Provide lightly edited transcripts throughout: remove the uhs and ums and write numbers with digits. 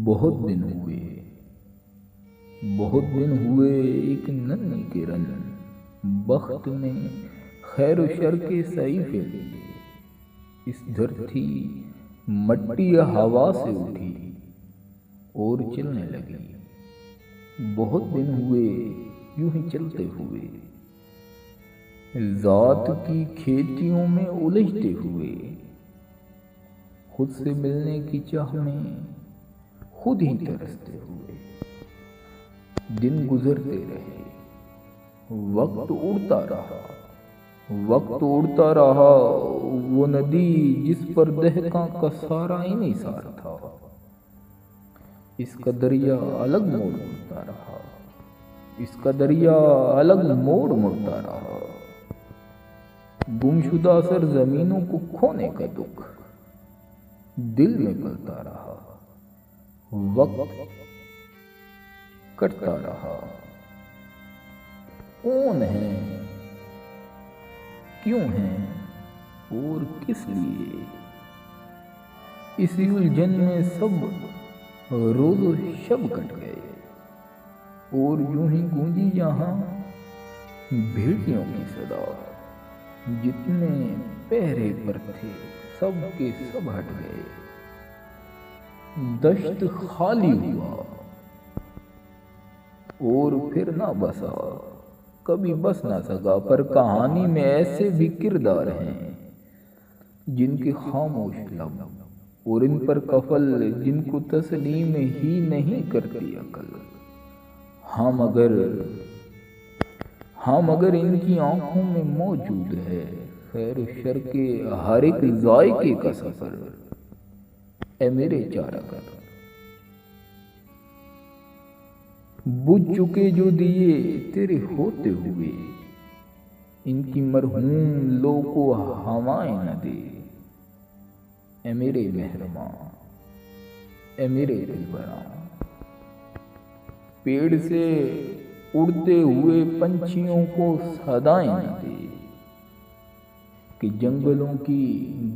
بہت دن ہوئے بہت دن ہوئے ایک ننھی کرن بخت میں خیر و شر کے صحیفے لیے اس دھرتی مٹی ہوا سے اٹھی اور چلنے لگی۔ بہت دن ہوئے یوں ہی چلتے ہوئے، ذات کی کھیتیوں میں الجھتے ہوئے، خود سے ملنے کی چاہ میں خود ہی ترستے ہوئے۔ دن گزرتے رہے، وقت اڑتا رہا، وہ ندی جس پر دہقاں کا سارا انحصار تھا، اس کا دریا الگ موڑ مڑتا رہا۔ گمشدہ سرزمینوں کو کھونے کا دکھ دل میں پلتا رہا، وقت کٹتا رہا۔ کون ہیں، کیوں ہیں اور کس لیے، اسی الجھن میں سب روز و شب کٹ گئے، اور یوں ہی گونجی یہاں بھیڑیوں کی صدا۔ جتنے پہرے پر تھے سب کے سب ہٹ گئے، دشت خالی ہوا اور پھر نہ بسا، کبھی بس نہ سکا۔ پر کہانی میں ایسے بھی کردار ہیں جن کے خاموش لب اور ان پر قفل جن کو تسلیم ہی نہیں کرتی عقل۔ ہاں مگر ان کی آنکھوں میں موجود ہے خیر و شر کے ہر ایک ذائقے کا سفر۔ اے میرے چارہ گر، بجھ چکے جو دیے تیرے ہوتے ہوئے، ان کی مرہون لو کو ہوائیں نہ دے۔ اے میرے مہرباں، اے میرے دلبراں، پیڑ سے اڑتے ہوئے پنچھیوں کو صدائیں نہ دے، کہ جنگلوں کی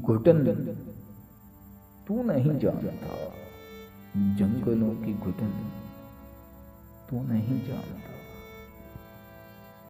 گھٹن تو نہیں جانتا، جنگلوں کی گھٹن تو نہیں جانتا۔